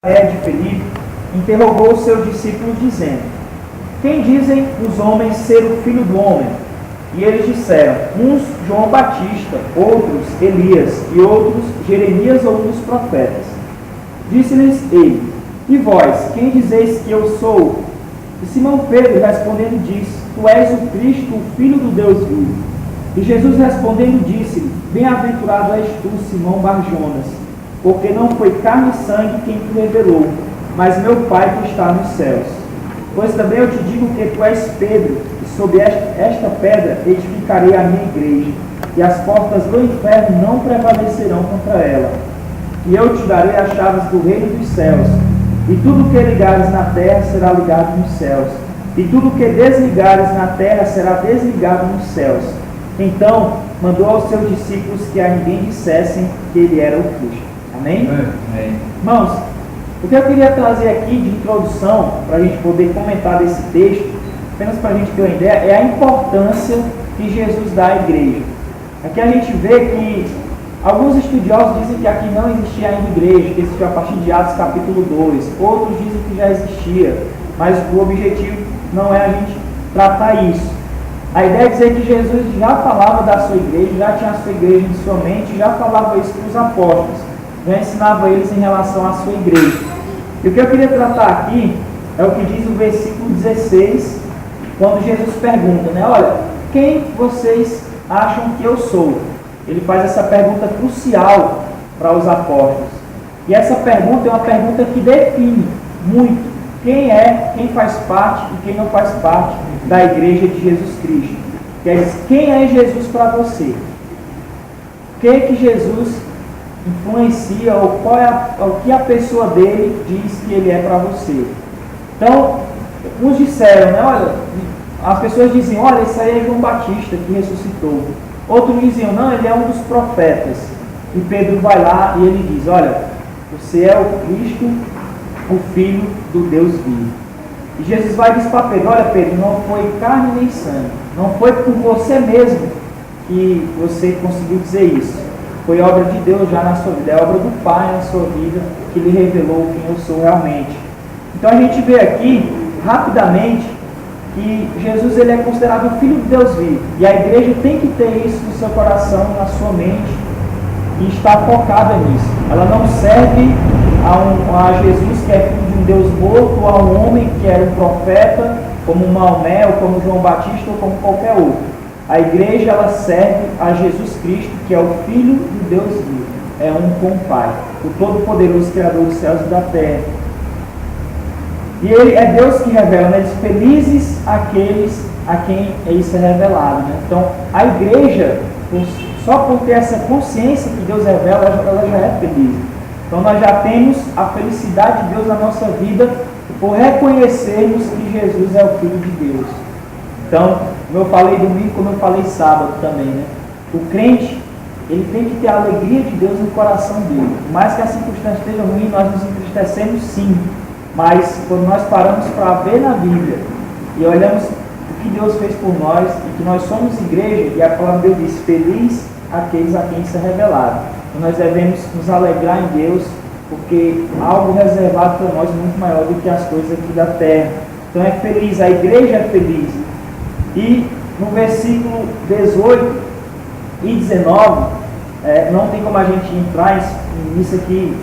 De Felipe, interrogou os seus discípulos, dizendo: Quem dizem os homens ser o Filho do Homem? E eles disseram: uns João Batista, outros Elias, e outros Jeremias ou um dos profetas. Disse-lhes ele: E vós, quem dizeis que eu sou? E Simão Pedro respondendo disse: Tu és o Cristo, o Filho do Deus vivo. E Jesus respondendo disse-lhe: Bem-aventurado és tu, Simão Bar-Jonas, porque não foi carne e sangue quem te revelou, mas meu Pai que está nos céus. Pois também eu te digo que tu és Pedro, e sobre esta pedra edificarei a minha igreja, e as portas do inferno não prevalecerão contra ela. E eu te darei as chaves do reino dos céus, e tudo que ligares na terra será ligado nos céus, e tudo que desligares na terra será desligado nos céus. Então mandou aos seus discípulos que a ninguém dissessem que ele era o Cristo. Amém? Amém. Irmãos, o que eu queria trazer aqui de introdução, para a gente poder comentar desse texto, apenas para a gente ter uma ideia, é a importância que Jesus dá à igreja. Aqui a gente vê que alguns estudiosos dizem que aqui não existia ainda igreja, que existiu a partir de Atos capítulo 2, outros dizem que já existia, mas o objetivo não é a gente tratar isso. A ideia é dizer que Jesus já falava da sua igreja, já tinha a sua igreja em sua mente, já falava isso para os apóstolos, já ensinava eles em relação à sua igreja. E o que eu queria tratar aqui é o que diz o versículo 16, quando Jesus pergunta, olha, quem vocês acham que eu sou? Ele faz essa pergunta crucial para os apóstolos. E essa pergunta é uma pergunta que define muito quem faz parte e quem não faz parte da igreja de Jesus Cristo. Quer dizer, quem é Jesus para você? O que Jesus influencia, ou o que a pessoa dele diz que ele é para você? Então, uns disseram, olha, as pessoas diziam, olha, esse aí é João Batista que ressuscitou. Outros diziam, não, ele é um dos profetas. E Pedro vai lá e ele diz, olha, você é o Cristo, o Filho do Deus vivo. E Jesus vai dizer para Pedro, olha Pedro, não foi carne nem sangue, não foi por você mesmo que você conseguiu dizer isso. Foi obra de Deus já na sua vida, é obra do Pai na sua vida que lhe revelou quem eu sou realmente. Então a gente vê aqui, rapidamente, que Jesus ele é considerado o Filho de Deus vivo. E a igreja tem que ter isso no seu coração, na sua mente, e estar focada nisso. Ela não serve a Jesus que é filho de um Deus morto, ou a um homem que era um profeta, como Maomé, ou como João Batista, ou como qualquer outro. A igreja ela serve a Jesus Cristo, que é o Filho de Deus vivo. É um com o Pai, o Todo-Poderoso Criador dos céus e da terra. E ele é Deus que revela, diz, felizes aqueles a quem isso é revelado. Então, a igreja, só por ter essa consciência que Deus revela, ela já é feliz. Então, nós já temos a felicidade de Deus na nossa vida por reconhecermos que Jesus é o Filho de Deus. Então, como eu falei domingo, como eu falei sábado também, o crente, ele tem que ter a alegria de Deus no coração dele. Por mais que a circunstância esteja ruim, nós nos entristecemos sim. Mas quando nós paramos para ver na Bíblia e olhamos o que Deus fez por nós e que nós somos igreja, e a palavra de Deus diz, feliz aqueles a quem isso é revelado. Então nós devemos nos alegrar em Deus, porque há algo reservado para nós muito maior do que as coisas aqui da terra. Então é feliz, a igreja é feliz. E no versículo 18 e 19, não tem como a gente entrar nisso aqui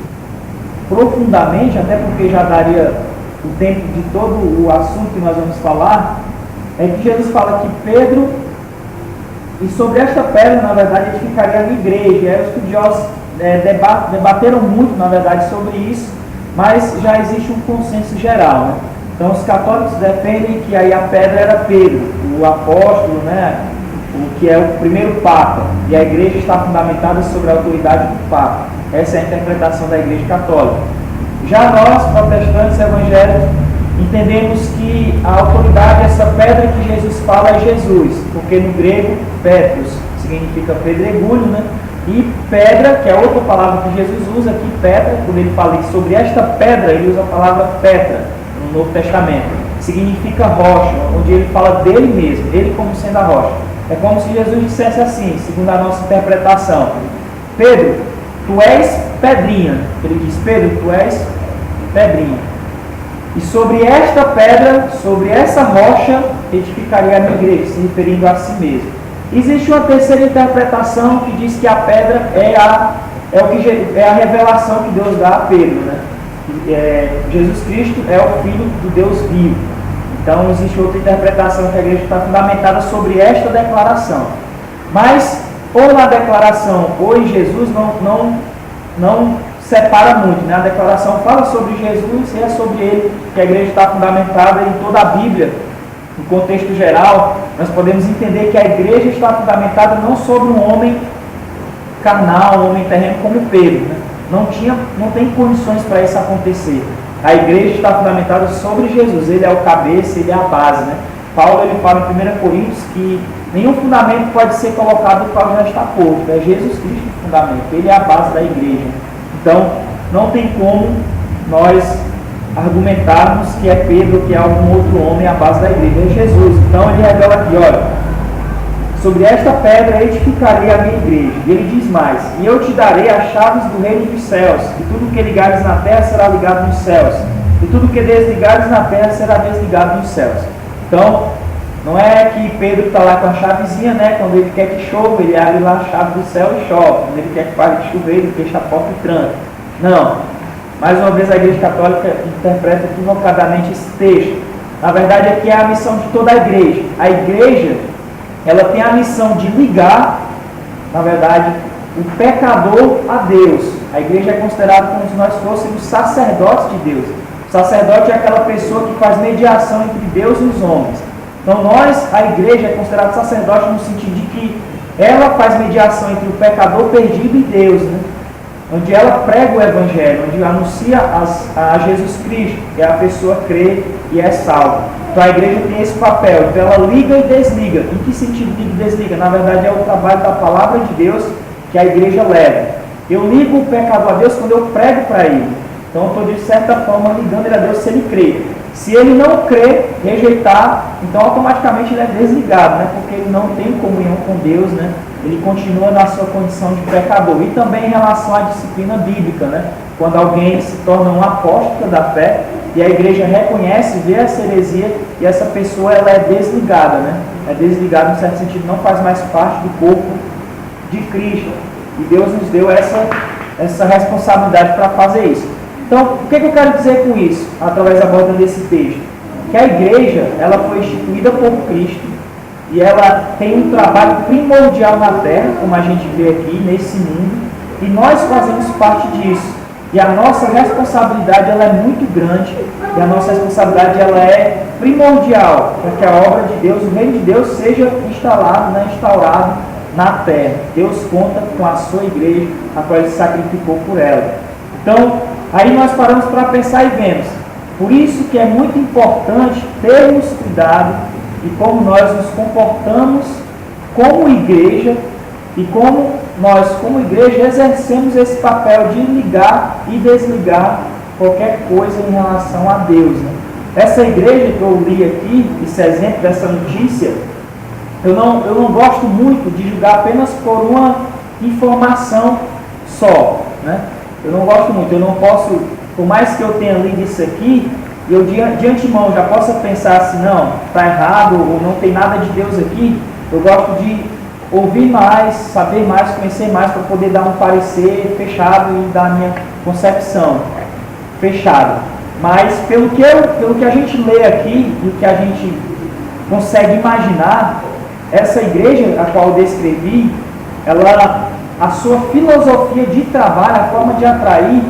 profundamente, até porque já daria o tempo de todo o assunto que nós vamos falar, é que Jesus fala que Pedro, e sobre esta pedra, na verdade, ele ficaria na igreja. E aí os estudiosos debateram muito, na verdade, sobre isso, mas já existe um consenso geral. Então os católicos defendem que aí a pedra era Pedro, o apóstolo, o que é o primeiro Papa, e a igreja está fundamentada sobre a autoridade do Papa. Essa é a interpretação da Igreja Católica. Já nós, protestantes evangélicos, entendemos que a autoridade, essa pedra que Jesus fala é Jesus, porque no grego, Petros significa pedregulho, e pedra, que é outra palavra que Jesus usa aqui, pedra, quando ele fala sobre esta pedra, ele usa a palavra Petra, no Novo Testamento, significa rocha, onde ele fala dele mesmo, ele como sendo a rocha. É como se Jesus dissesse assim, segundo a nossa interpretação: Pedro, tu és pedrinha. Ele diz, Pedro, tu és pedrinha. E sobre esta pedra, sobre essa rocha, edificaria a minha igreja, se referindo a si mesmo. Existe uma terceira interpretação que diz que a pedra é a revelação que Deus dá a Pedro, né? Jesus Cristo é o Filho do Deus vivo. Então existe outra interpretação que a igreja está fundamentada sobre esta declaração. Mas, ou na declaração ou em Jesus, não separa muito, né? A declaração fala sobre Jesus e é sobre ele que a igreja está fundamentada em toda a Bíblia. No contexto geral, nós podemos entender que a igreja está fundamentada não sobre um homem carnal, um homem terreno como Pedro, né? Não tem condições para isso acontecer. A igreja está fundamentada sobre Jesus, ele é o cabeça, ele é a base, né? Paulo ele fala em 1 Coríntios que nenhum fundamento pode ser colocado no qual já está posto. É Jesus Cristo o fundamento, ele é a base da igreja. Então, não tem como nós argumentarmos que é Pedro, que é algum outro homem a base da igreja. É Jesus. Então, ele revela aqui, olha, sobre esta pedra edificarei a minha igreja. E ele diz mais, e eu te darei as chaves do reino dos céus, e tudo que ligares na terra será ligado nos céus, e tudo que desligares na terra será desligado nos céus. Então, não é que Pedro está lá com a chavezinha, né? Quando ele quer que chova, ele abre lá a chave do céu e chove. Quando ele quer que pare de chover, ele fecha a porta e tranca. Não. Mais uma vez a Igreja Católica interpreta equivocadamente esse texto. Na verdade, aqui é a missão de toda a igreja. A igreja, ela tem a missão de ligar, na verdade, o pecador a Deus. A igreja é considerada como se nós fôssemos sacerdotes de Deus. O sacerdote é aquela pessoa que faz mediação entre Deus e os homens. Então nós, a igreja, é considerada sacerdote no sentido de que ela faz mediação entre o pecador perdido e Deus, né? Onde ela prega o Evangelho, onde anuncia a Jesus Cristo, que a pessoa crê e é salva. Então a igreja tem esse papel, então ela liga e desliga. Em que sentido liga e desliga? Na verdade é o trabalho da palavra de Deus que a igreja leva. Eu ligo o pecador a Deus quando eu prego para ele. Então eu estou de certa forma ligando ele a Deus se ele crê. Se ele não crê, rejeitar, então automaticamente ele é desligado, né? Porque ele não tem comunhão com Deus, né? Ele continua na sua condição de pecador. E também em relação à disciplina bíblica, né? Quando alguém se torna um apóstolo da fé e a igreja reconhece, vê essa heresia e essa pessoa ela é desligada, né? É desligada no certo sentido, não faz mais parte do corpo de Cristo. E Deus nos deu essa responsabilidade para fazer isso. Então, o que eu quero dizer com isso, através da borda desse texto? Que a igreja, ela foi instituída por Cristo e ela tem um trabalho primordial na terra, como a gente vê aqui, nesse mundo, e nós fazemos parte disso. E a nossa responsabilidade, ela é muito grande, e a nossa responsabilidade, ela é primordial, para que a obra de Deus, o reino de Deus, seja instaurado na terra. Deus conta com a sua igreja, a qual ele sacrificou por ela. Então, aí nós paramos para pensar e vemos. Por isso que é muito importante termos cuidado de como nós nos comportamos como igreja e como nós, como igreja, exercemos esse papel de ligar e desligar qualquer coisa em relação a Deus, né? Essa igreja que eu li aqui, esse exemplo dessa notícia, eu não gosto muito de julgar apenas por uma informação só, né? Eu não gosto muito, eu não posso, por mais que eu tenha lido isso aqui, eu de antemão já possa pensar assim, não, está errado, ou não tem nada de Deus aqui. Eu gosto de ouvir mais, saber mais, conhecer mais, para poder dar um parecer fechado e dar a minha concepção fechada. Mas pelo que a gente lê aqui, e o que a gente consegue imaginar, essa igreja a qual eu descrevi, a sua filosofia de trabalho, a forma de atrair,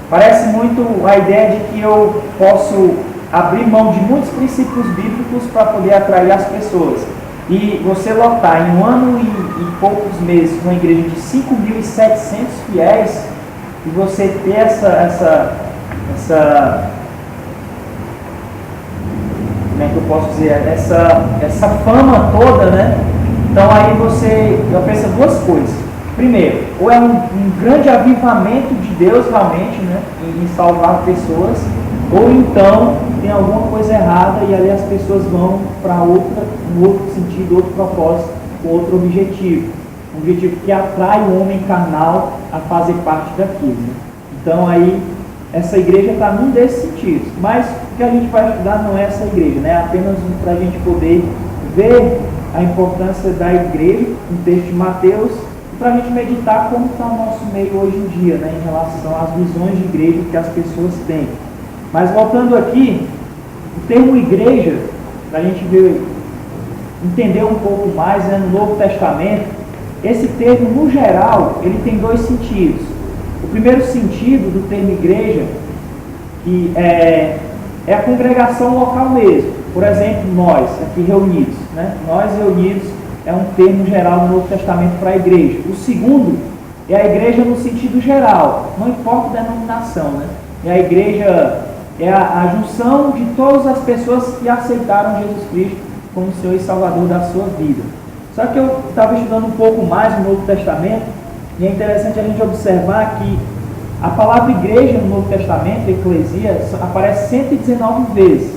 parece muito a ideia de que eu posso abrir mão de muitos princípios bíblicos para poder atrair as pessoas. E você lotar em um ano e poucos meses uma igreja de 5.700 fiéis, e você ter essa como é que eu posso dizer, essa fama toda, né? Então aí você pensa duas coisas. Primeiro, ou é um grande avivamento de Deus realmente, né, em salvar pessoas, ou então tem alguma coisa errada e ali as pessoas vão para um outro sentido, outro propósito, outro objetivo. Um objetivo que atrai o homem carnal a fazer parte daquilo, né? Então aí essa igreja está num desses sentidos. Mas o que a gente vai estudar não é essa igreja, né? É apenas para a gente poder ver a importância da igreja, no texto de Mateus, e para a gente meditar como está o nosso meio hoje em dia, né? Em relação às visões de igreja que as pessoas têm. Mas voltando aqui, o termo igreja, para a gente ver, entender um pouco mais, né, no Novo Testamento, esse termo, no geral, ele tem dois sentidos. O primeiro sentido do termo igreja, que é a congregação local mesmo. Por exemplo, nós aqui reunidos, né? Nós reunidos é um termo geral no Novo Testamento para a igreja. O segundo é a igreja no sentido geral, não importa a denominação, né? É a igreja, é a junção de todas as pessoas que aceitaram Jesus Cristo como Senhor e Salvador da sua vida. Só que eu estava estudando um pouco mais no Novo Testamento e é interessante a gente observar que a palavra igreja no Novo Testamento, eclesia, aparece 119 vezes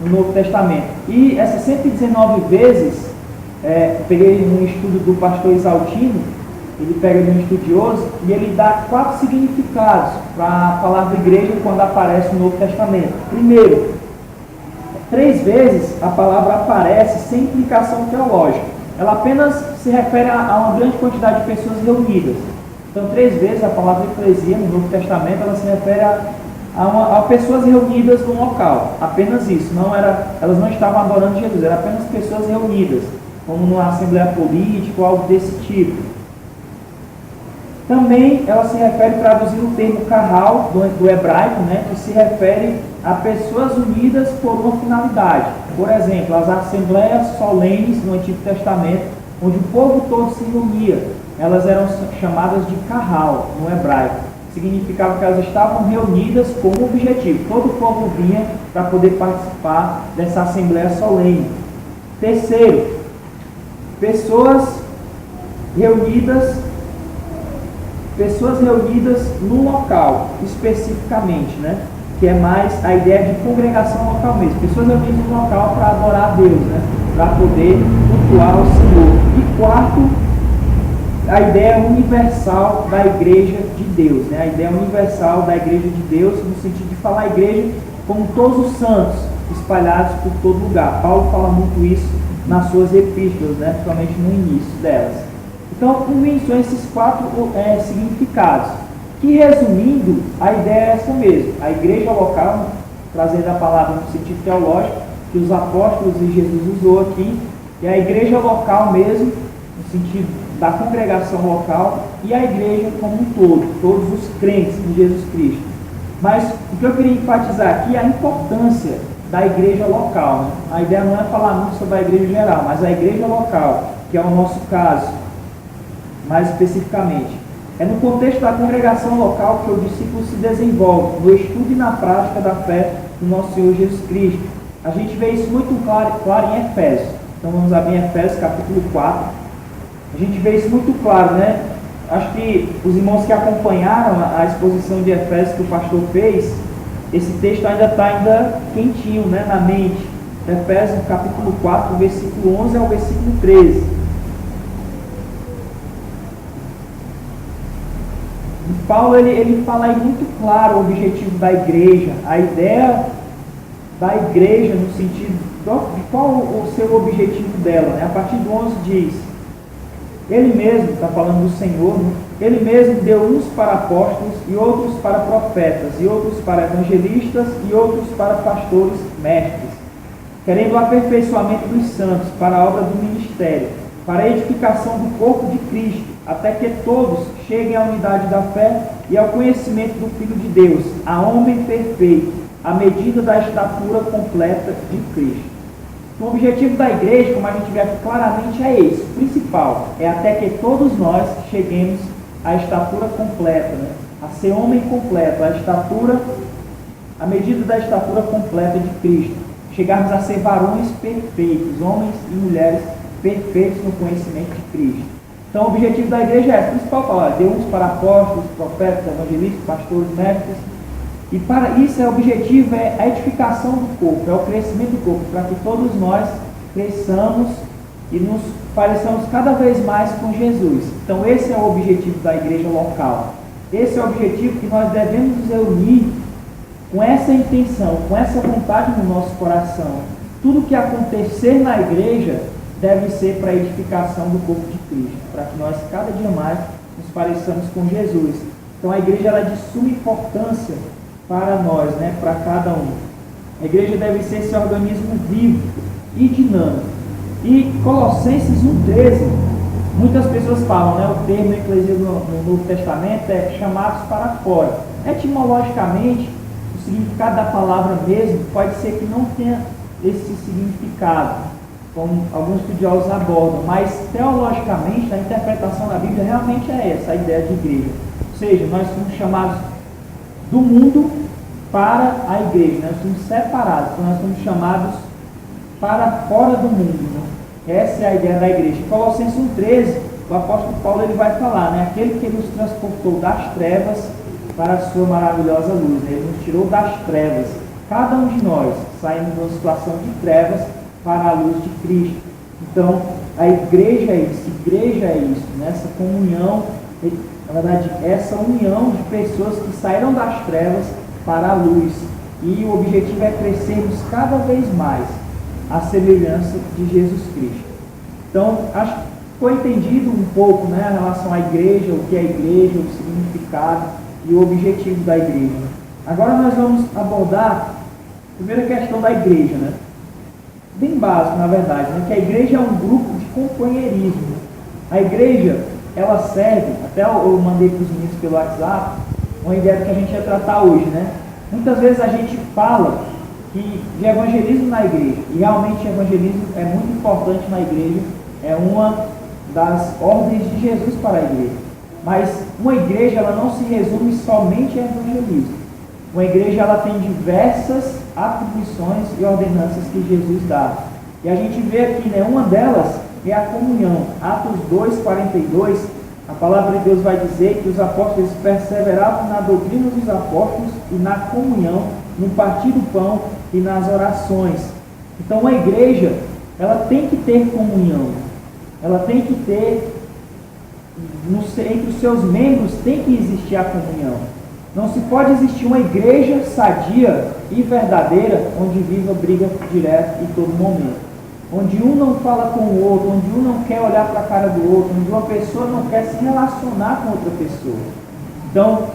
no Novo Testamento. E essas 119 vezes, eu peguei um estudo do pastor Isaltino, ele pega de um estudioso e ele dá 4 significados para a palavra igreja quando aparece no Novo Testamento. Primeiro, 3 vezes a palavra aparece sem implicação teológica. Ela apenas se refere a uma grande quantidade de pessoas reunidas. Então, 3 vezes a palavra eclesia no Novo Testamento, ela se refere a pessoas reunidas num local. Apenas isso. Elas não estavam adorando Jesus, eram apenas pessoas reunidas, como numa assembleia política ou algo desse tipo. Também ela se refere, traduzindo o termo carral do hebraico, né, que se refere a pessoas unidas por uma finalidade. Por exemplo, as assembleias solenes no Antigo Testamento, onde o povo todo se reunia, elas eram chamadas de carral no hebraico. Significava que elas estavam reunidas com um objetivo. Todo o povo vinha para poder participar dessa assembleia solene. Terceiro, pessoas reunidas num local, especificamente, né? Que é mais a ideia de congregação local mesmo. Pessoas reunidas num local para adorar a Deus, né? Para poder cultuar o Senhor. E quarto, a ideia universal da igreja de Deus, né? A ideia universal da igreja de Deus, no sentido de falar a igreja como todos os santos espalhados por todo lugar. Paulo fala muito isso nas suas epístolas, né? Principalmente no início delas. Então, unindo são esses 4 significados, que resumindo, a ideia é essa mesmo. A igreja local, trazendo a palavra no sentido teológico, que os apóstolos e Jesus usou aqui, é a igreja local mesmo, no sentido da congregação local, e a igreja como um todo, todos os crentes em Jesus Cristo. Mas o que eu queria enfatizar aqui é a importância da igreja local, né? A ideia não é falar muito sobre a igreja geral, mas a igreja local, que é o nosso caso, mais especificamente. É no contexto da congregação local que o discípulo se desenvolve, no estudo e na prática da fé do nosso Senhor Jesus Cristo. A gente vê isso muito claro em Efésios. Então vamos abrir em Efésios capítulo 4. A gente vê isso muito claro, né? Acho que os irmãos que acompanharam a exposição de Efésios que o pastor fez, esse texto ainda está quentinho, né, na mente. Efésios capítulo 4, versículo 11 ao versículo 13. Paulo ele fala aí muito claro o objetivo da igreja, a ideia da igreja no sentido de qual o seu objetivo dela, né? A partir do 11 diz, ele mesmo, está falando do Senhor, né? Ele mesmo deu uns para apóstolos e outros para profetas e outros para evangelistas e outros para pastores mestres, querendo o aperfeiçoamento dos santos para a obra do ministério, para a edificação do corpo de Cristo, até que todos cheguem à unidade da fé e ao conhecimento do Filho de Deus, a homem perfeito, à medida da estatura completa de Cristo. O objetivo da igreja, como a gente vê aqui claramente, é esse, o principal, é até que todos nós cheguemos à estatura completa, né? A ser homem completo, à medida da estatura completa de Cristo, chegarmos a ser varões perfeitos, homens e mulheres perfeitos no conhecimento de Cristo. Então o objetivo da igreja é, principal falar, deu uns para apóstolos, profetas, evangelistas, pastores, mestres, e para isso o objetivo é a edificação do corpo, é o crescimento do corpo, para que todos nós cresçamos e nos pareçamos cada vez mais com Jesus. Então esse é o objetivo da igreja local. Esse é o objetivo que nós devemos nos reunir com essa intenção, com essa vontade no nosso coração, tudo que acontecer na igreja deve ser para a edificação do corpo de Cristo, para que nós cada dia mais nos pareçamos com Jesus. Então a igreja ela é de suma importância para nós, né, para cada um. A igreja deve ser esse organismo vivo e dinâmico. E Colossenses 1,13, muitas pessoas falam, né, o termo eclesia no Novo Testamento é chamados para fora. Etimologicamente, o significado da palavra mesmo pode ser que não tenha esse significado, como alguns estudiosos abordam, mas teologicamente, a interpretação da Bíblia realmente é essa, a ideia de igreja. Ou seja, nós somos chamados do mundo para a igreja, nós somos separados, então nós somos chamados para fora do mundo, né? Essa é a ideia da igreja. Em Colossenses 1,13, o apóstolo Paulo ele vai falar, né? Aquele que nos transportou das trevas para a sua maravilhosa luz, né? Ele nos tirou das trevas, cada um de nós saímos de uma situação de trevas para a luz de Cristo. Então, a igreja é isso, né? Essa comunhão, na verdade, essa união de pessoas que saíram das trevas para a luz. E o objetivo é crescermos cada vez mais à semelhança de Jesus Cristo. Então, acho que foi entendido um pouco, né, em relação à igreja, o que é a igreja, o significado e o objetivo da igreja. Agora nós vamos abordar a primeira questão da igreja, né? Bem básico, na verdade, né? Que a igreja é um grupo de companheirismo. A igreja, ela serve, até eu mandei para os meninos pelo WhatsApp, uma ideia que a gente ia tratar hoje, né? Muitas vezes a gente fala de evangelismo na igreja, e realmente evangelismo é muito importante na igreja, é uma das ordens de Jesus para a igreja. Mas uma igreja, ela não se resume somente a evangelismo. Uma igreja, ela tem diversas atribuições e ordenanças que Jesus dá. E a gente vê aqui, né, uma delas é a comunhão. Atos 2,42, a palavra de Deus vai dizer que os apóstolos perseveravam na doutrina dos apóstolos e na comunhão, no partir do pão e nas orações. Então, uma igreja, ela tem que ter comunhão. Ela tem que ter, entre os seus membros, tem que existir a comunhão. Não se pode existir uma igreja sadia e verdadeira onde viva briga direta em todo momento. Onde um não fala com o outro, onde um não quer olhar para a cara do outro, onde uma pessoa não quer se relacionar com outra pessoa. Então,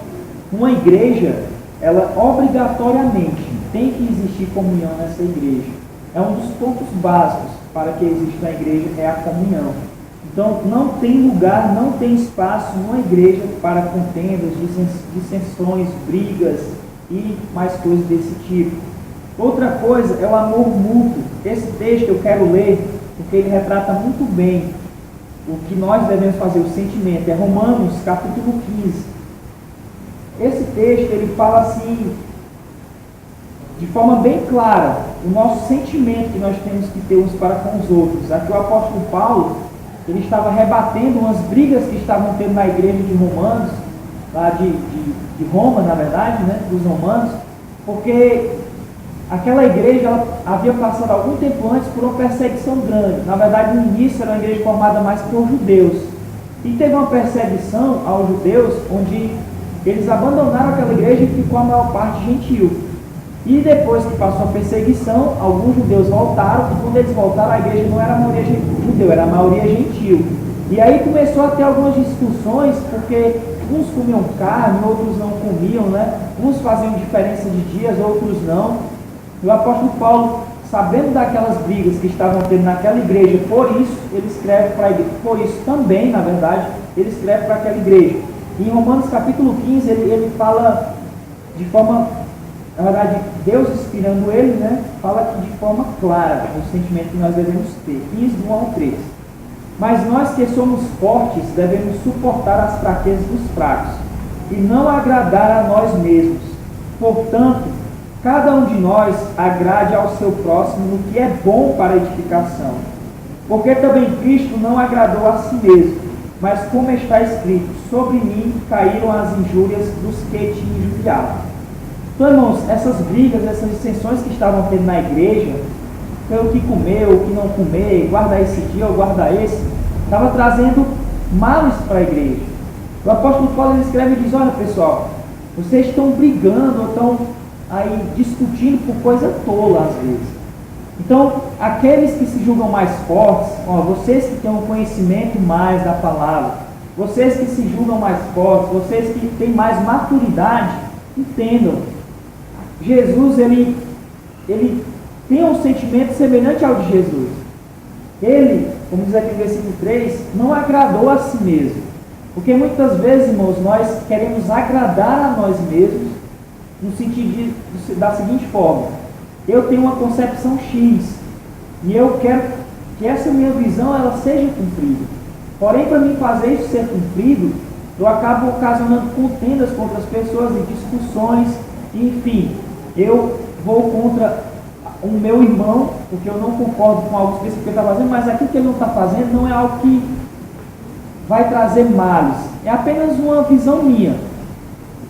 uma igreja, ela obrigatoriamente tem que existir comunhão nessa igreja. É um dos pontos básicos para que exista na igreja, é a comunhão. Então, não tem lugar, não tem espaço numa igreja para contendas, dissensões, brigas e mais coisas desse tipo. Outra coisa é o amor mútuo. Esse texto eu quero ler porque ele retrata muito bem o que nós devemos fazer, o sentimento. É Romanos capítulo 15. Esse texto ele fala assim, de forma bem clara, o nosso sentimento que nós temos que ter uns para com os outros. Aqui o apóstolo Paulo, ele estava rebatendo umas brigas que estavam tendo na igreja de Romanos, lá de Roma, na verdade, né, dos romanos, porque aquela igreja ela havia passado algum tempo antes por uma perseguição grande. Na verdade, no início era uma igreja formada mais por judeus. E teve uma perseguição aos judeus, onde eles abandonaram aquela igreja e ficou a maior parte gentil. E depois que passou a perseguição, alguns judeus voltaram, e quando eles voltaram, a igreja não era a maioria judeu, era a maioria gentil. E aí começou a ter algumas discussões, porque uns comiam carne, outros não comiam, né? Uns faziam diferença de dias, outros não. E o apóstolo Paulo, sabendo daquelas brigas que estavam tendo naquela igreja, por isso ele escreve para a igreja, por isso também, na verdade, ele escreve para aquela igreja. E em Romanos capítulo 15, ele fala de forma, na verdade, Deus inspirando ele, né, fala aqui de forma clara o sentimento que nós devemos ter. 15, 1 ao 3. Mas nós que somos fortes devemos suportar as fraquezas dos fracos e não agradar a nós mesmos. Portanto, cada um de nós agrade ao seu próximo no que é bom para a edificação. Porque também Cristo não agradou a si mesmo, mas como está escrito, sobre mim caíram as injúrias dos que te injuriavam. Então, irmãos, essas brigas, essas dissensões que estavam tendo na igreja, pelo que comer, o que não comer, guardar esse dia ou guardar esse, estava trazendo males para a igreja. O apóstolo Paulo escreve e diz, olha pessoal, vocês estão brigando, estão aí discutindo por coisa tola às vezes. Então, aqueles que se julgam mais fortes, vocês que têm um conhecimento mais da palavra, vocês que se julgam mais fortes, vocês que têm mais maturidade, entendam. Jesus, ele tem um sentimento semelhante ao de Jesus. Ele, como diz aqui no versículo 3, não agradou a si mesmo. Porque muitas vezes, irmãos, nós queremos agradar a nós mesmos no sentido da seguinte forma: eu tenho uma concepção X e eu quero que essa minha visão ela seja cumprida. Porém, para mim fazer isso ser cumprido, eu acabo ocasionando contendas contra as pessoas e discussões, e, enfim, eu vou contra o meu irmão, porque eu não concordo com algo específico que ele está fazendo, mas aquilo que ele não está fazendo não é algo que vai trazer males, é apenas uma visão minha,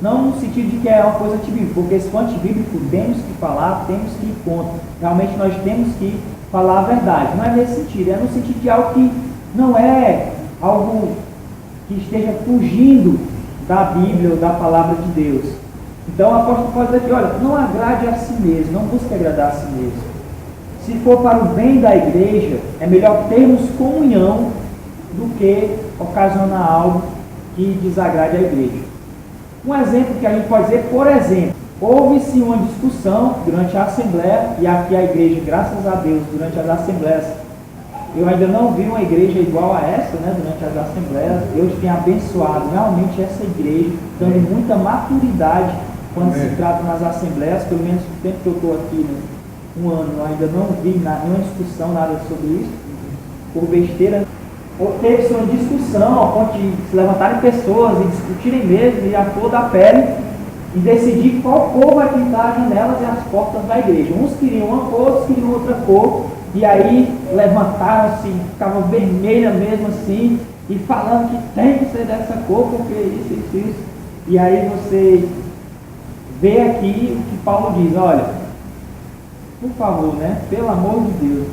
não no sentido de que é uma coisa antibíblica, porque se for antibíblico temos que falar, temos que ir contra, realmente nós temos que falar a verdade, não é nesse sentido, é no sentido de algo que não é algo que esteja fugindo da Bíblia ou da palavra de Deus. Então o apóstolo Paulo diz aqui, olha, não agrade a si mesmo, não busque agradar a si mesmo. Se for para o bem da igreja, é melhor termos comunhão do que ocasionar algo que desagrade a igreja. Um exemplo que a gente pode dizer, por exemplo, houve-se uma discussão durante a Assembleia, e aqui a igreja, graças a Deus, durante as Assembleias, eu ainda não vi uma igreja igual a essa, durante as Assembleias. Deus tem abençoado realmente essa igreja, dando muita maturidade quando se trata nas Assembleias, pelo menos no tempo que eu estou aqui, um ano, eu ainda não vi nenhuma discussão, nada sobre isso, por besteira. Teve-se uma discussão, a ponto de se levantarem pessoas e discutirem mesmo, e a flor da pele, e decidir qual cor vai pintar as janelas e as portas da igreja. Uns queriam uma cor, outros queriam outra cor, e aí levantaram-se, ficava vermelha mesmo assim, e falando que tem que ser dessa cor, porque isso. E aí você vê aqui o que Paulo diz, olha, por favor, pelo amor de Deus,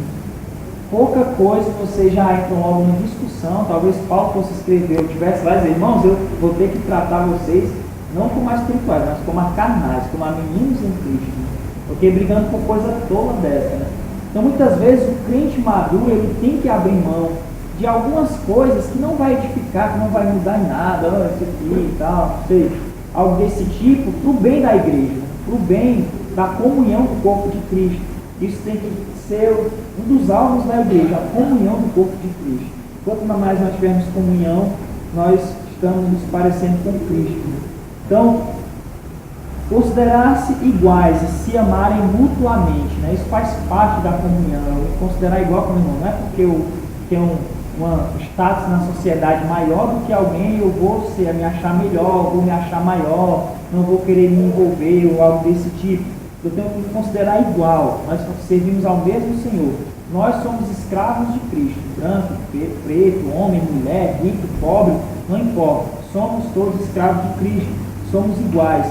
pouca coisa vocês já entram logo numa discussão. Talvez Paulo fosse escrever, eu tivesse lá e dizer, irmãos, eu vou ter que tratar vocês não como as espirituais, mas como as carnais, como a meninos em Cristo, porque brigando por coisa tola dessa, Então muitas vezes o crente maduro, ele tem que abrir mão de algumas coisas que não vai edificar, que não vai mudar em nada, isso aqui e tal, não sei, algo desse tipo, para o bem da igreja, para o bem da comunhão do corpo de Cristo. Isso tem que ser um dos alvos da igreja, a comunhão do corpo de Cristo. Quanto mais nós tivermos comunhão, nós estamos nos parecendo com Cristo. Então, considerar-se iguais e se amarem mutuamente, isso faz parte da comunhão. Eu considerar igual com o irmão, não é porque eu tenho um status na sociedade maior do que alguém, eu vou me achar melhor, vou me achar maior, não vou querer me envolver ou algo desse tipo. Eu tenho que me considerar igual. Nós servimos ao mesmo Senhor. Nós somos escravos de Cristo, branco, preto, homem, mulher, rico, pobre, não importa. Somos todos escravos de Cristo, somos iguais.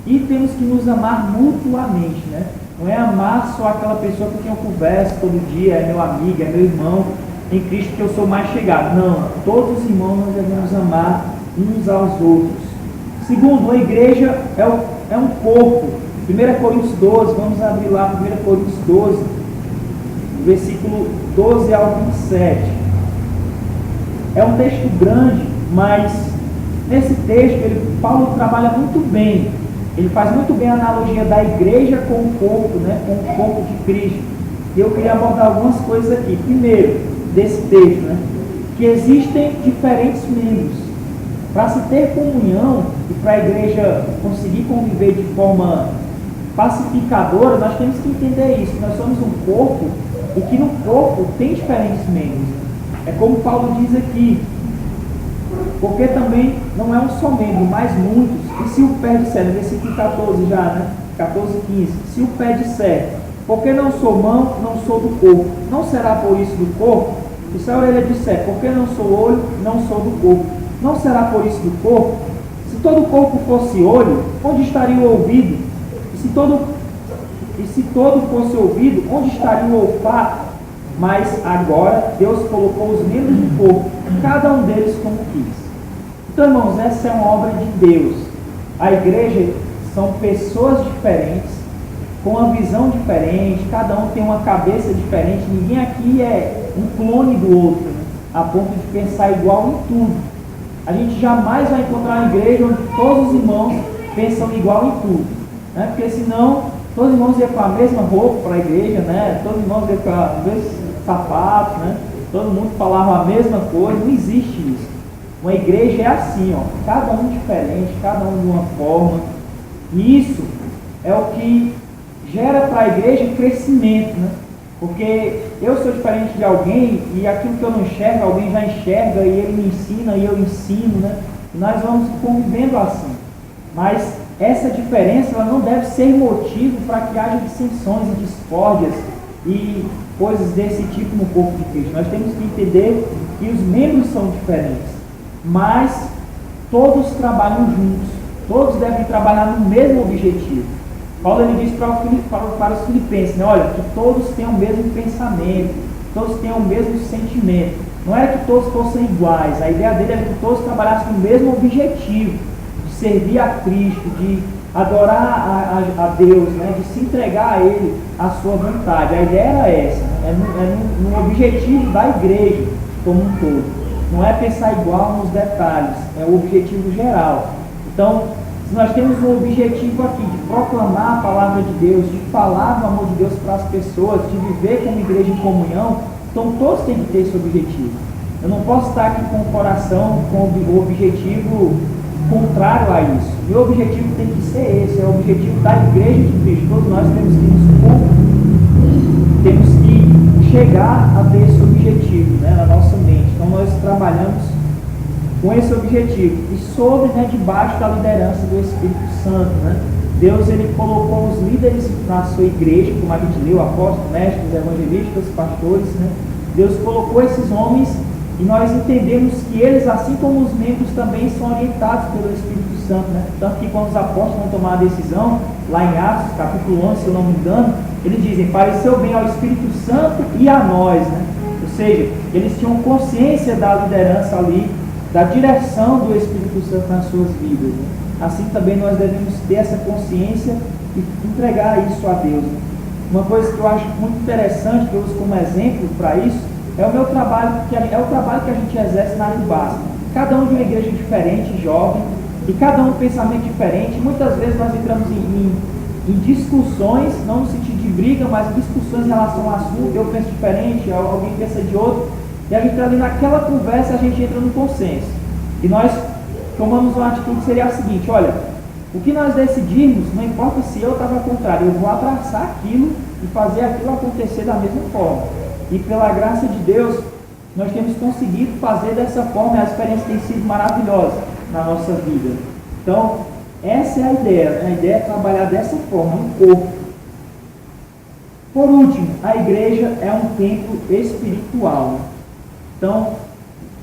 E temos que nos amar mutuamente, Não é amar só aquela pessoa com quem eu converso todo dia, é meu amigo, é meu irmão em Cristo que eu sou mais chegado. Não, todos os irmãos nós devemos amar uns aos outros. Segundo, a igreja é um corpo. 1 Coríntios 12, vamos abrir lá 1 Coríntios 12, versículo 12 ao 27. É um texto grande, mas nesse texto Paulo trabalha muito bem. Ele faz muito bem a analogia da igreja com o corpo, com o corpo de Cristo. E eu queria abordar algumas coisas aqui. Primeiro, desse texto, que existem diferentes membros. Para se ter comunhão e para a igreja conseguir conviver de forma pacificadora, nós temos que entender isso. Nós somos um corpo e que no corpo tem diferentes membros. É como Paulo diz aqui, porque também não é um só membro, mas muitos. E se o pé disser, no versículo 14 já, 14 e 15, se o pé disser, porque não sou mão, não sou do corpo, não será por isso do corpo? E se a orelha disser, porque não sou olho, não sou do corpo, não será por isso do corpo? Se todo o corpo fosse olho, onde estaria o ouvido? E se todo fosse ouvido, onde estaria o olfato? Mas agora Deus colocou os membros do corpo, cada um deles como quis. Então, irmãos, essa é uma obra de Deus. A igreja são pessoas diferentes, com uma visão diferente, cada um tem uma cabeça diferente, ninguém aqui é um clone do outro, né? A ponto de pensar igual em tudo. A gente jamais vai encontrar uma igreja onde todos os irmãos pensam igual em tudo, né? Porque senão todos os irmãos iam com a mesma roupa para a igreja, né? Todos os irmãos iam com os mesmos sapatos, né? Todo mundo falava a mesma coisa, não existe isso. Uma igreja é assim, ó, cada um diferente, cada um de uma forma. E isso é o que gera para a igreja crescimento, né? Porque eu sou diferente de alguém e aquilo que eu não enxergo, alguém já enxerga e ele me ensina e eu ensino, né? E nós vamos convivendo assim. Mas essa diferença ela não deve ser motivo para que haja dissensões e discórdias e coisas desse tipo no corpo de Cristo. Nós temos que entender que os membros são diferentes, mas todos trabalham juntos, todos devem trabalhar no mesmo objetivo. Paulo ele diz para os filipenses, né, olha, que todos tenham o mesmo pensamento, todos tenham o mesmo sentimento. Não era que todos fossem iguais, a ideia dele era que todos trabalhassem no mesmo objetivo, de servir a Cristo, de adorar a Deus, né, de se entregar a Ele, a sua vontade. A ideia era essa, né, no objetivo da igreja como um todo. Não é pensar igual nos detalhes, é o objetivo geral. Então, nós temos um objetivo aqui de proclamar a palavra de Deus, de falar do amor de Deus para as pessoas, de viver como igreja em comunhão. Então todos têm que ter esse objetivo. Eu não posso estar aqui com o coração com o objetivo contrário a isso. Meu objetivo tem que ser esse, é o objetivo da igreja de Cristo. Todos nós temos que chegar a ter esse objetivo, né, na nossa mente. Então nós trabalhamos com esse objetivo, e sobre, né, debaixo da liderança do Espírito Santo, né? Deus ele colocou os líderes na sua igreja, como a gente leu, apóstolos, mestres, evangelistas, pastores, né? Deus colocou esses homens e nós entendemos que eles, assim como os membros, também são orientados pelo Espírito Santo, né? Tanto que quando os apóstolos vão tomar a decisão, lá em Atos, capítulo 11, se eu não me engano, eles dizem, pareceu bem ao Espírito Santo e a nós, né? Ou seja, eles tinham consciência da liderança ali, da direção do Espírito Santo nas suas vidas, né? Assim também nós devemos ter essa consciência e entregar isso a Deus, né? Uma coisa que eu acho muito interessante, que eu uso como exemplo para isso, é o meu trabalho, que é o trabalho que a gente exerce na Limbasa. Cada um de uma igreja diferente, jovem, e cada um um pensamento diferente. Muitas vezes nós entramos em discussões, não no sentido de briga, mas discussões em relação ao assunto. Eu penso diferente, alguém pensa de outro. E a gente ali naquela conversa, a gente entra no consenso. E nós tomamos uma atitude que seria a seguinte, olha, o que nós decidirmos, não importa se eu estava contrário, eu vou abraçar aquilo e fazer aquilo acontecer da mesma forma. E pela graça de Deus, nós temos conseguido fazer dessa forma, e a experiência tem sido maravilhosa na nossa vida. Então, essa é a ideia, né? A ideia é trabalhar dessa forma, no corpo. Por último, a igreja é um templo espiritual. Então,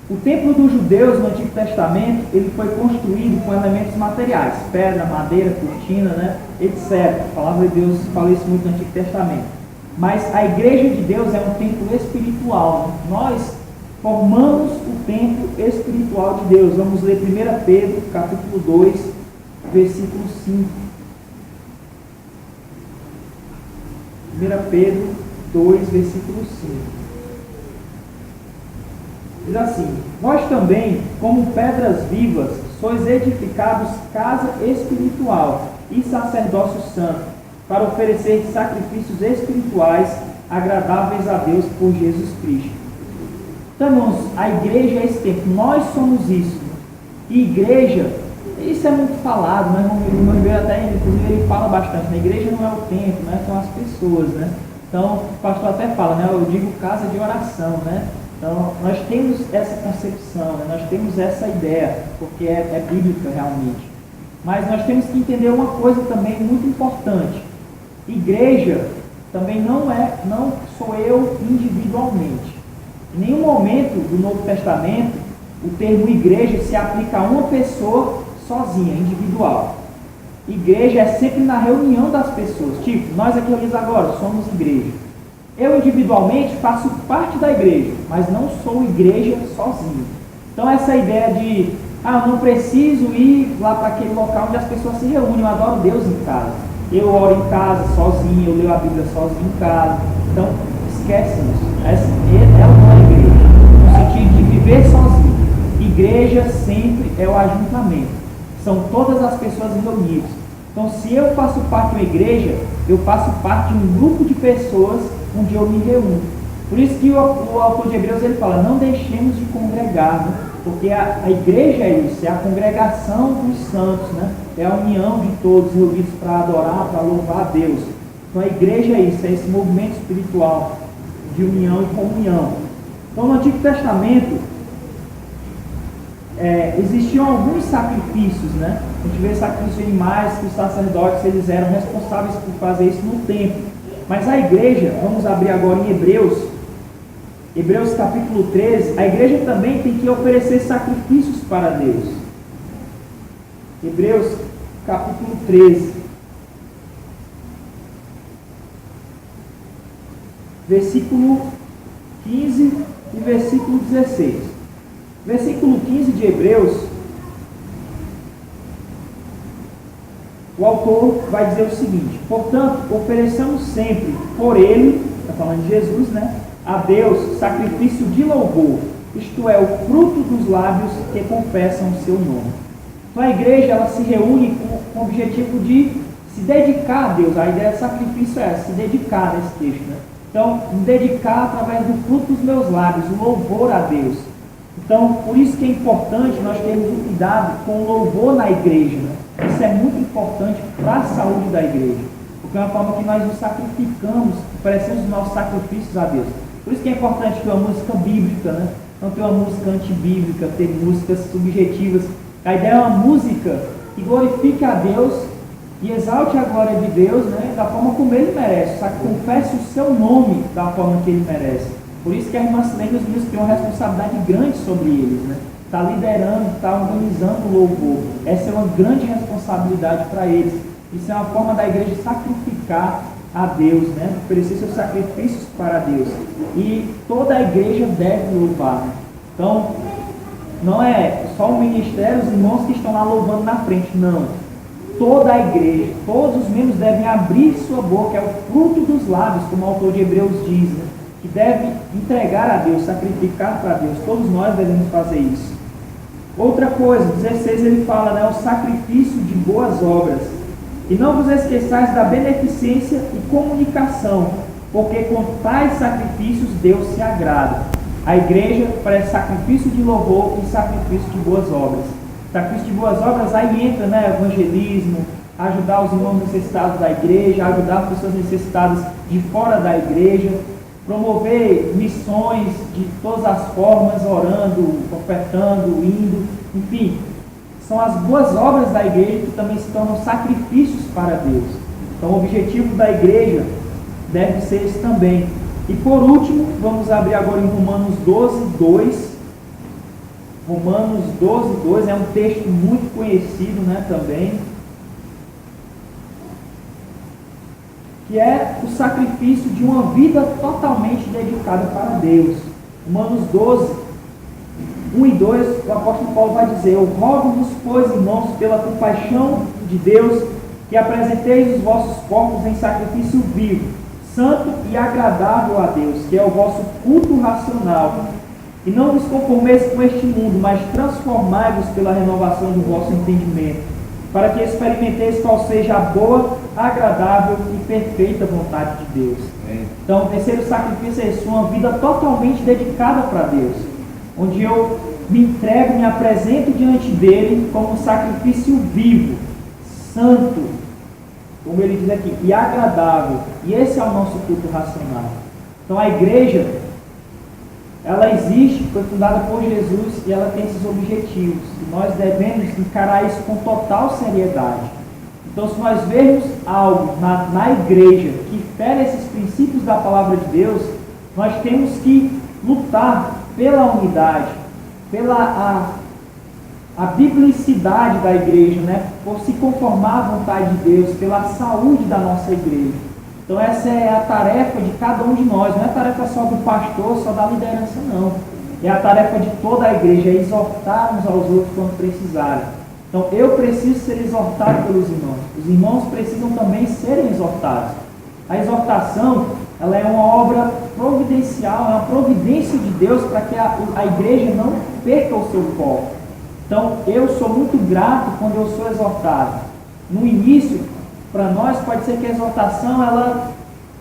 o templo dos judeus no Antigo Testamento, ele foi construído com elementos materiais, pedra, madeira, cortina, né, etc. A palavra de Deus fala isso muito no Antigo Testamento. Mas a igreja de Deus é um templo espiritual, né? Nós formamos o templo espiritual de Deus. Vamos ler 1 Pedro, capítulo 2, versículo 5. 1 Pedro 2, versículo 5. Diz assim, vós também, como pedras vivas, sois edificados casa espiritual e sacerdócio santo, para oferecer sacrifícios espirituais agradáveis a Deus por Jesus Cristo. Então, irmãos, a igreja é esse templo, nós somos isso. E igreja, isso é muito falado, né? O irmão Ribeiro até, inclusive, ele fala bastante, né? A igreja não é o templo, né? São as pessoas, né? Então, o pastor até fala, né? Eu digo casa de oração, né? Então, nós temos essa concepção, né? Nós temos essa ideia, porque é bíblica realmente. Mas nós temos que entender uma coisa também muito importante. Igreja também não sou eu individualmente. Em nenhum momento do Novo Testamento, o termo igreja se aplica a uma pessoa sozinha, individual. Igreja é sempre na reunião das pessoas. Tipo, nós aqui agora somos igreja. Eu individualmente faço parte da igreja, mas não sou igreja sozinho. Então essa ideia de Ah, eu não preciso ir lá para aquele local onde as pessoas se reúnem, eu adoro Deus em casa. Eu oro em casa, sozinho, eu leio a Bíblia sozinho em casa. Então, esquece isso. Ela não é igreja, no sentido de viver sozinho. Igreja sempre é o ajuntamento. São todas as pessoas reunidas. Então, se eu faço parte de uma igreja, eu faço parte de um grupo de pessoas onde eu me reúno. Por isso que o autor de Hebreus ele fala, não deixemos de congregar, né? Porque a igreja é isso, é a congregação dos santos, né? É a união de todos reunidos para adorar, para louvar a Deus. Então a igreja é isso, é esse movimento espiritual de união e comunhão. Então no Antigo Testamento existiam alguns sacrifícios, né? A gente vê sacrifícios de animais que os sacerdotes eles eram responsáveis por fazer isso no templo. Mas a igreja, vamos abrir agora em Hebreus capítulo 13, a igreja também tem que oferecer sacrifícios para Deus. Hebreus capítulo 13, versículo 15 e versículo 16. Versículo 15 de Hebreus, o autor vai dizer o seguinte: portanto, ofereçamos sempre por ele, está falando de Jesus, né? A Deus sacrifício de louvor, isto é, o fruto dos lábios que confessam o seu nome. Então a igreja ela se reúne com o objetivo de se dedicar a Deus. A ideia de sacrifício é se dedicar nesse texto, né? Então, me dedicar através do fruto dos meus lábios, o louvor a Deus. Então, por isso que é importante nós termos um cuidado com o louvor na igreja, né? Isso é muito importante para a saúde da igreja, porque é uma forma que nós nos sacrificamos, oferecemos os nossos sacrifícios a Deus. Por isso que é importante ter uma música bíblica, né? Não ter uma música antibíblica, ter músicas subjetivas. A ideia é uma música que glorifique a Deus e exalte a glória de Deus, né? Da forma como Ele merece, sabe? Confesse o seu nome da forma que Ele merece. Por isso que a irmã Silene e os ministros têm uma responsabilidade grande sobre eles, né? Está liderando, está organizando o louvor. Essa é uma grande responsabilidade para eles. Isso é uma forma da igreja sacrificar a Deus, né? Oferecer seus sacrifícios para Deus. E toda a igreja deve louvar, né? Então, não é só o ministério, os irmãos que estão lá louvando na frente, não. Toda a igreja, todos os membros devem abrir sua boca, é o fruto dos lábios, como o autor de Hebreus diz, né? Que deve entregar a Deus, sacrificar para Deus. Todos nós devemos fazer isso. Outra coisa, 16 ele fala, né? O sacrifício de boas obras. E não vos esqueçais da beneficência e comunicação, porque com tais sacrifícios Deus se agrada. A igreja oferece sacrifício de louvor e sacrifício de boas obras. Sacrifício de boas obras, aí entra, né, evangelismo, ajudar os irmãos necessitados da igreja, ajudar as pessoas necessitadas de fora da igreja, promover missões de todas as formas, orando, ofertando, indo, enfim. São as boas obras da igreja que também se tornam sacrifícios para Deus. Então o objetivo da igreja deve ser esse também. E por último, vamos abrir agora em Romanos 12, 2. Romanos 12, 2 é um texto muito conhecido, né, também. Que é o sacrifício de uma vida totalmente dedicada para Deus. Romanos 12, 1 e 2, o apóstolo Paulo vai dizer: eu rogo-vos, pois, irmãos, pela compaixão de Deus, que apresenteis os vossos corpos em sacrifício vivo, santo e agradável a Deus, que é o vosso culto racional. E não vos conformeis com este mundo, mas transformai-vos pela renovação do vosso entendimento, para que experimenteis qual seja a boa, agradável e perfeita vontade de Deus. Então, o terceiro sacrifício é isso, uma vida totalmente dedicada para Deus, onde eu me entrego, me apresento diante dele como um sacrifício vivo, santo, como ele diz aqui, e agradável. E esse é o nosso culto racional. Então a igreja, ela existe, foi fundada por Jesus e ela tem esses objetivos. E nós devemos encarar isso com total seriedade. Então, se nós vermos algo na igreja que fere esses princípios da palavra de Deus, nós temos que lutar pela unidade, pela a biblicidade da igreja, né? Por se conformar à vontade de Deus, pela saúde da nossa igreja. Então essa é a tarefa de cada um de nós, não é tarefa só do pastor, só da liderança, não. E a tarefa de toda a igreja é exortar uns aos outros quando precisarem. Então, eu preciso ser exortado pelos irmãos. Os irmãos precisam também serem exortados. A exortação, ela é uma obra providencial, é uma providência de Deus para que a igreja não perca o seu foco. Então, eu sou muito grato quando eu sou exortado. No início, para nós, pode ser que a exortação, ela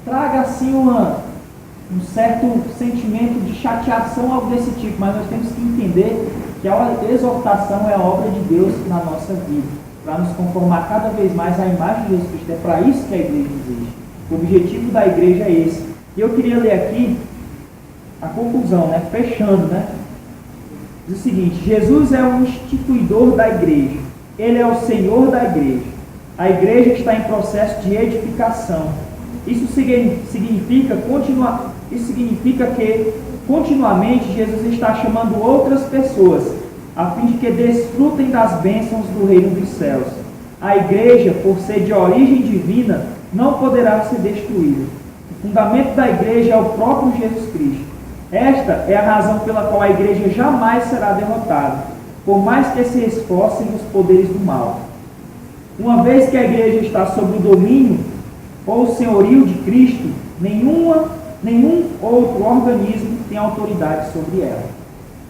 traga assim um certo sentimento de chateação, algo desse tipo, mas nós temos que entender que a exortação é a obra de Deus na nossa vida, para nos conformar cada vez mais à imagem de Jesus Cristo. É para isso que a igreja existe. O objetivo da igreja é esse. E eu queria ler aqui a conclusão, fechando, diz o seguinte: Jesus é o instituidor da igreja, Ele é o Senhor da igreja. A igreja está em processo de edificação. Isso significa que continuamente Jesus está chamando outras pessoas a fim de que desfrutem das bênçãos do reino dos céus. A igreja, por ser de origem divina, não poderá ser destruída. O fundamento da igreja é o próprio Jesus Cristo. Esta é a razão pela qual a igreja jamais será derrotada, por mais que se esforcem os poderes do mal. Uma vez que a igreja está sob o domínio ou o senhorio de Cristo, nenhum outro organismo tem autoridade sobre ela.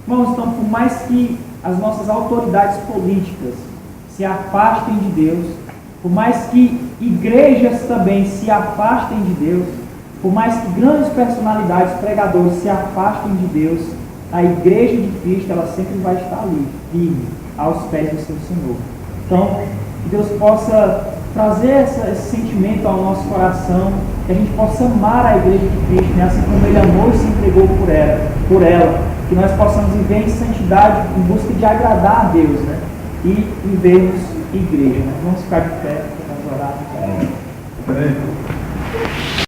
Irmãos, então, por mais que as nossas autoridades políticas se afastem de Deus, por mais que igrejas também se afastem de Deus, por mais que grandes personalidades, pregadores se afastem de Deus, a igreja de Cristo, ela sempre vai estar ali, firme, aos pés do seu Senhor. Então, que Deus possa trazer esse sentimento ao nosso coração, que a gente possa amar a igreja de Cristo, assim como Ele amou e se entregou por ela, que nós possamos viver em santidade, em busca de agradar a Deus, e vivermos igreja. Vamos ficar de pé, vamos orar.